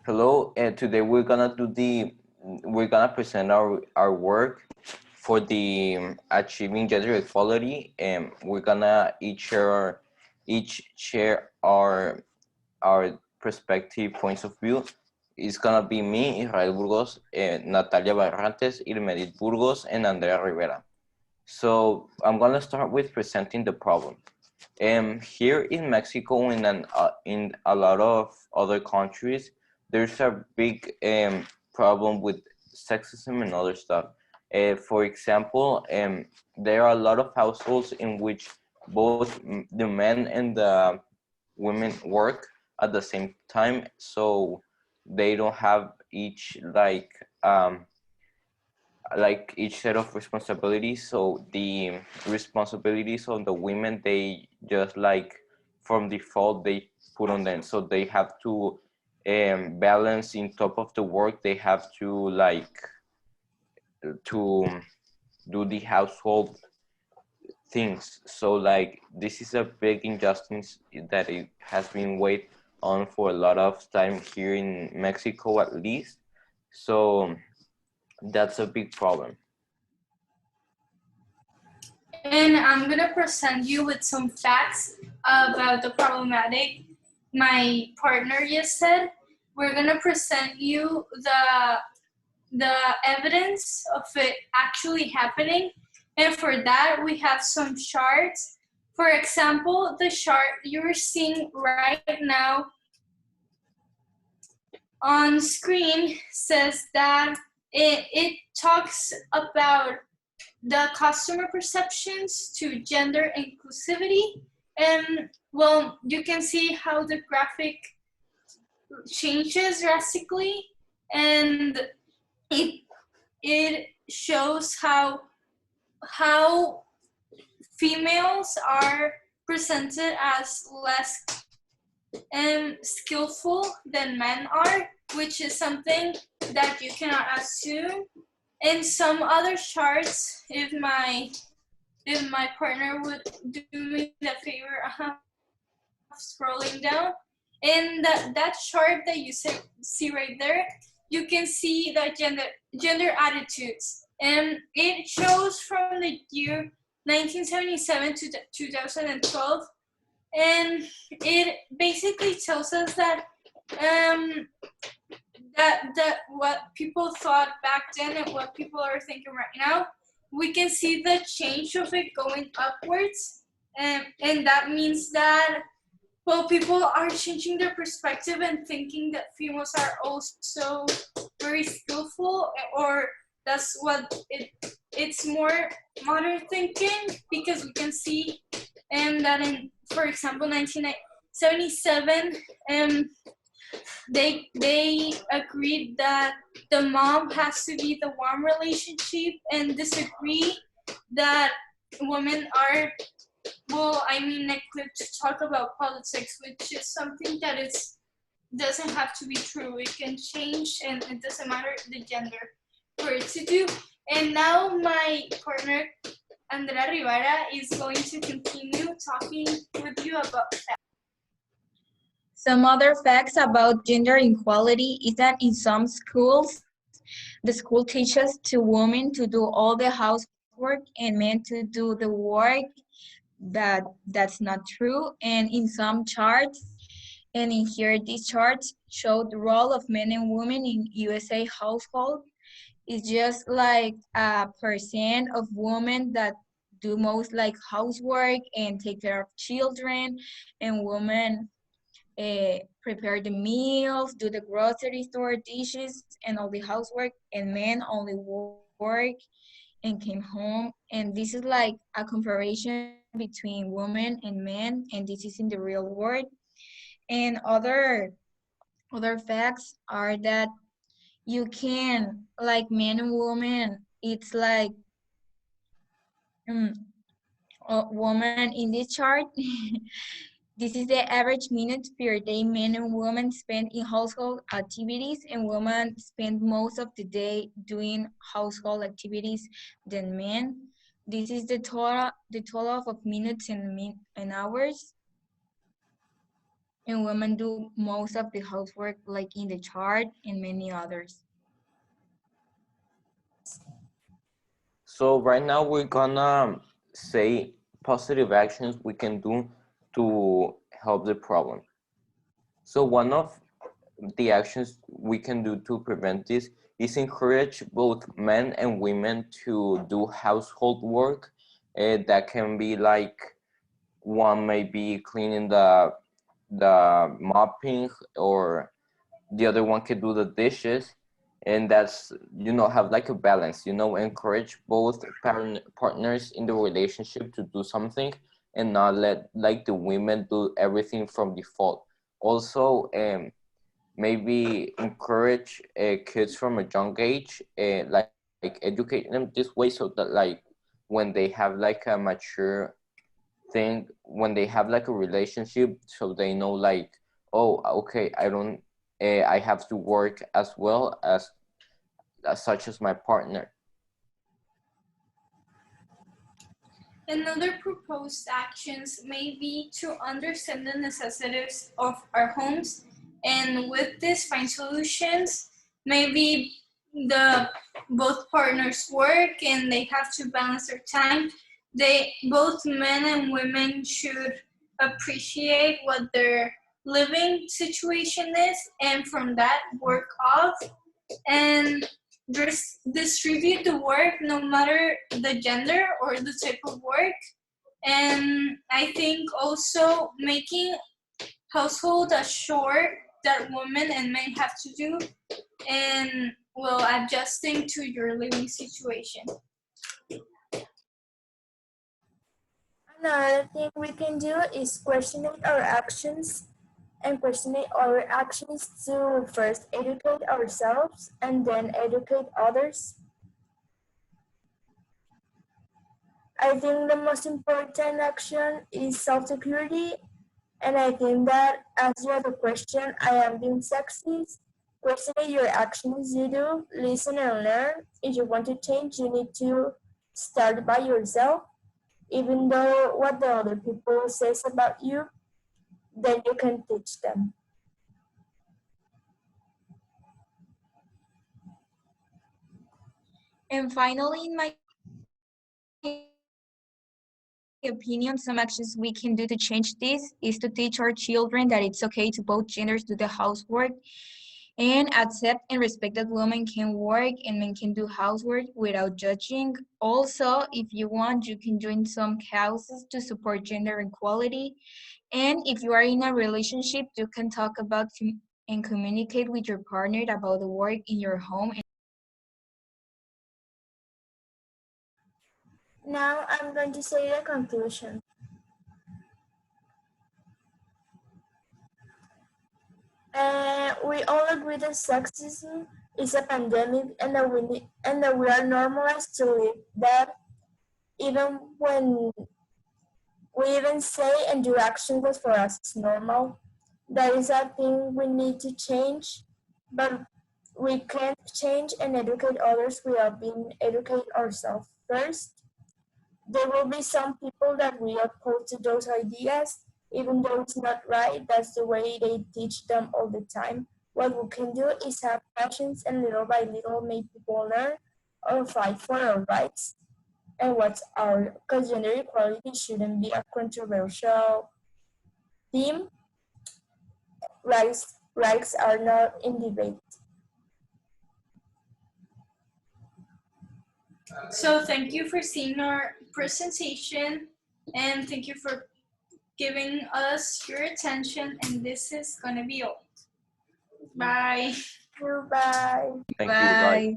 Hello, and today we're gonna present our work for the achieving gender equality, and we're gonna each share our perspective points of view. It's gonna be me, Israel Burgos, Natalia Barrantes, Irmedit Burgos, and Andrea Rivera. So I'm gonna start with presenting the problem. Here in Mexico and in a lot of other countries, there's a big problem with sexism and other stuff. For example, there are a lot of households in which both the men and the women work at the same time, so they don't have each each set of responsibilities. So the responsibilities of the women, they just from default they put on them, so they have to balance in top of the work. They have to do the household things. So this is a big injustice that it has been weighed on for a lot of time here in Mexico, at least. So that's a big problem. And I'm gonna present you with some facts about the problematic my partner just said. We're gonna present you the evidence of it actually happening, and for that we have some charts. For example, the chart you're seeing right now on screen says that it talks about the customer perceptions to gender inclusivity. And well, you can see how the graphic changes drastically, and it shows how females are presented as less skillful than men are, which is something that you cannot assume. In some other charts, if my partner would do me the favor of scrolling down, in that chart that you see right there, you can see the gender attitudes, and it shows from the year 1977 to 2012, and it basically tells us that that what people thought back then and what people are thinking right now, we can see the change of it going upwards, and that means that, well, people are changing their perspective and thinking that females are also very skillful, or that's what it's more modern thinking, because we can see that in, for example, 1977, they agreed that the mom has to be the warm relationship, and disagree that women are, well, I mean, equipped to talk about politics, which is something that doesn't have to be true. It can change, and it doesn't matter the gender for it to do. And now my partner, Andrea Rivera, is going to continue talking with you about that. Some other facts about gender equality is that in some schools, the school teaches to women to do all the housework and men to do the work. That's not true. And in some charts, and in here these charts show the role of men and women in USA household. It's just like a percent of women that do most like housework and take care of children, and women prepare the meals, do the grocery store dishes, and all the housework, and men only work and came home. And this is like a comparison between women and men, and this is in the real world. And other facts are that you can, like men and women, it's like woman in this chart. This is the average minutes per day men and women spend in household activities, and women spend most of the day doing household activities than men. This is the total of minutes and hours. and women do most of the housework, like in the chart and many others. So right now we're gonna say positive actions we can do to help the problem. So one of the actions we can do to prevent this is encourage both men and women to do household work. That can be like one may be cleaning the mopping, or the other one can do the dishes, and that's, have like a balance, encourage both partners in the relationship to do something and not let like the women do everything from default. Also, maybe encourage kids from a young age, like educate them this way, so that like when they have like a mature thing, when they have like a relationship, so they know like, oh, okay, I have to work as well as such as my partner. Another proposed actions may be to understand the necessities of our homes, and with this find solutions. Maybe the both partners work and they have to balance their time. They both men and women should appreciate what their living situation is, and from that work off and distribute the work no matter the gender or the type of work. And I think also making household a chore that women and men have to do, and well, adjusting to your living situation. Another thing we can do is questioning our actions and questioning our actions to first educate ourselves and then educate others. I think the most important action is self-security, and I think that as you have a question, I am being sexist. Questioning your actions you do, listen and learn. If you want to change, you need to start by yourself. Even though what the other people says about you, then you can teach them. And finally, in my opinion, some actions we can do to change this is to teach our children that it's okay to both genders do the housework, and accept and respect that women can work and men can do housework without judging. Also, if you want, you can join some causes to support gender equality. And if you are in a relationship, you can talk about and communicate with your partner about the work in your home. Now I'm going to say the conclusion. We all agree that sexism is a pandemic and that we are normalized to live that, even when we even say and do action that for us is normal. That is a thing we need to change, but we can't change and educate others without being educated ourselves first. There will be some people that will oppose to those ideas, even though it's not right. That's the way they teach them all the time. What we can do is have patience and little by little make people learn or fight for our rights and what's our, because gender equality shouldn't be a controversial theme. Rights are not in debate. So thank you for seeing our presentation, and thank you for giving us your attention, and this is gonna be all. Bye. Goodbye. Thank you, bye. Bye.